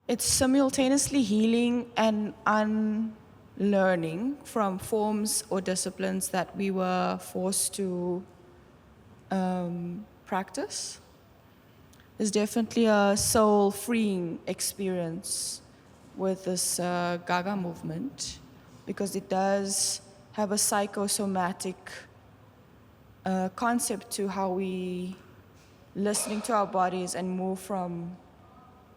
It's simultaneously healing and unlearning from forms or disciplines that we were forced to practice. There's definitely a soul-freeing experience with this Gaga movement because it does have a psychosomatic concept to how we listening to our bodies and move from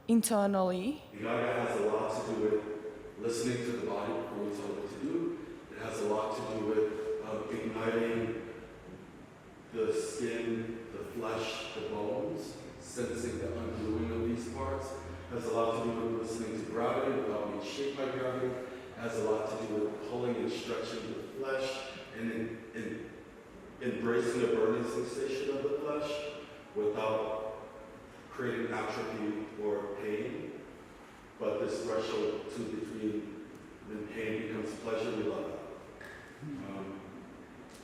internally. Gaga has a lot to do with listening to the body before we tell it what to do. It has a lot to do with igniting the skin, the flesh, the bones, sensing the ungluing of these parts. It has a lot to do with listening to gravity without being shaped by gravity. It has a lot to do with pulling and stretching the flesh and embracing the burning sensation of the flesh without creating atrophy or pain. But this threshold between when pain becomes pleasure, we love that.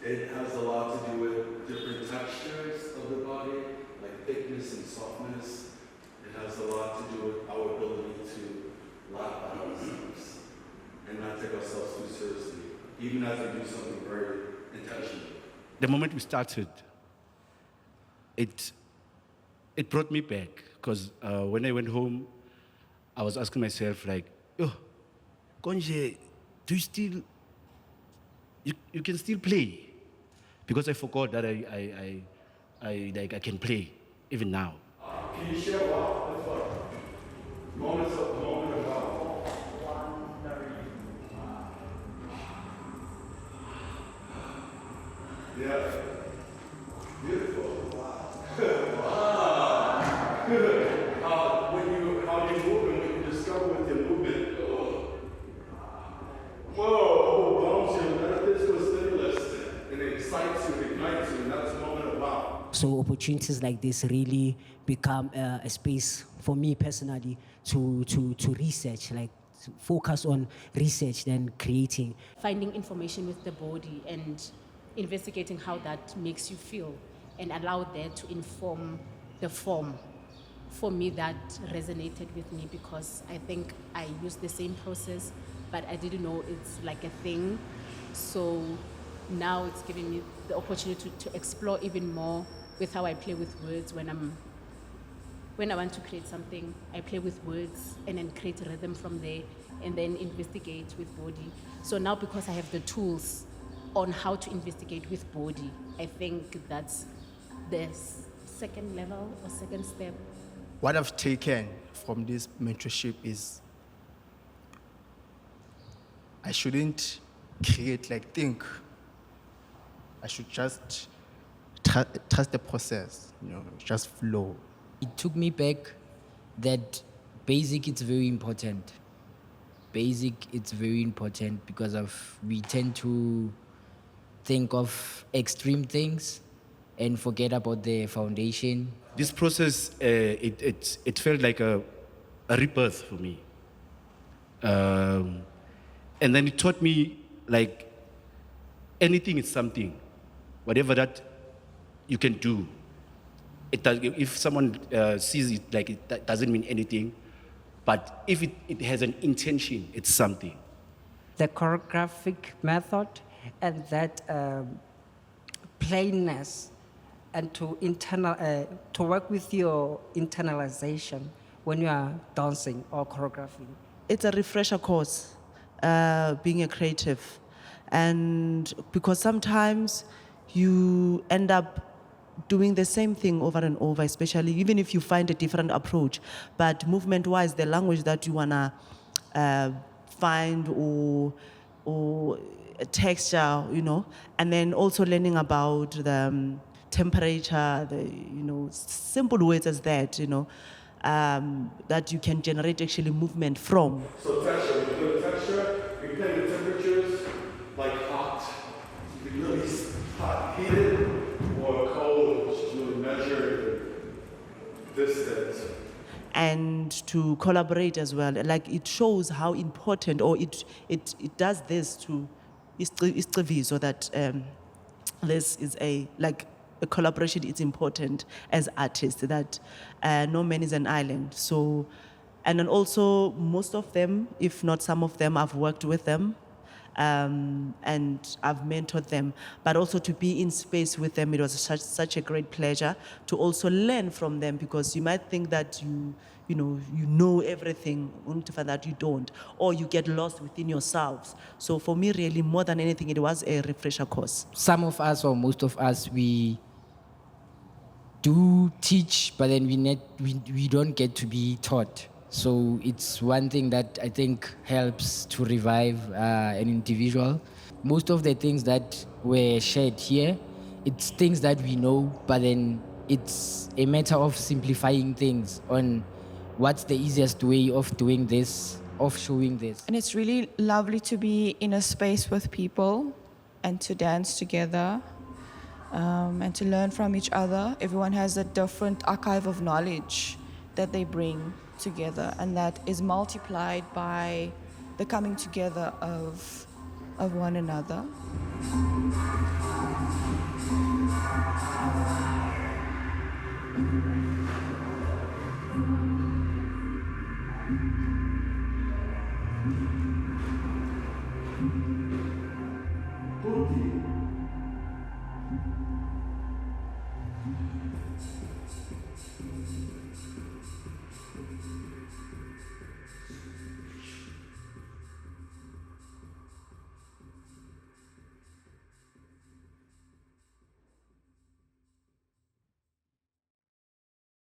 It has a lot to do with different textures of the body, like thickness and softness. It has a lot to do with our ability to laugh at ourselves and not take ourselves too seriously, even as we do something very intentional. The moment we started, it brought me back, because when I went home, I was asking myself, like, oh, Konje, do you still, you can still play? Because I forgot that I can play, even now. Can you share moments of wow? Yeah. Beautiful. Wow. How you move and what you discover with your movement. Whoa, bounce your metaphysical stimulus and it excites you, ignites you, and that's a moment of wow. So opportunities like this really become a space for me personally to research, like to focus on research than creating. Finding information with the body and investigating how that makes you feel and allow that to inform the form. For me, that resonated with me because I think I used the same process, but I didn't know it's like a thing. So now it's giving me the opportunity to explore even more with how I play with words. When I want to create something, I play with words and then create a rhythm from there and then investigate with body. So now because I have the tools on how to investigate with body, I think that's the second level or second step. What I've taken from this mentorship is I shouldn't create, like, think. I should just trust the process, just flow. It took me back that basic, it's very important. Basic, it's very important because we tend to think of extreme things and forget about the foundation. This process, it felt like a rebirth for me. And then it taught me, like, anything is something. Whatever that you can do. If someone sees it, like, it doesn't mean anything, but if it has an intention, it's something. The choreographic method and that plainness and to work with your internalization when you are dancing or choreographing. It's a refresher course, being a creative. And because sometimes you end up doing the same thing over and over, especially even if you find a different approach. But movement-wise, the language that you wanna find or a texture, and then also learning about the temperature, simple words as that, that you can generate actually movement from. So texture, we play with texture, we play with temperatures, like hot, we release hot, heated, or cold, which is really measured distance. And to collaborate as well, like it shows how important, or it does this to Istivi, so that this is a collaboration. It's important as artists that no man is an island. So And then also most of them, if not some of them, I've worked with them. And I've mentored them, but also to be in space with them, it was such a great pleasure to also learn from them, because you might think that you know everything, only to find that you don't, or you get lost within yourselves. So for me, really, more than anything, it was a refresher course. Some of us, or most of us, we do teach, but then we don't get to be taught. So it's one thing that I think helps to revive an individual. Most of the things that were shared here, it's things that we know, but then it's a matter of simplifying things on what's the easiest way of doing this, of showing this. And it's really lovely to be in a space with people and to dance together and to learn from each other. Everyone has a different archive of knowledge that they bring together, and that is multiplied by the coming together of one another. Phuti.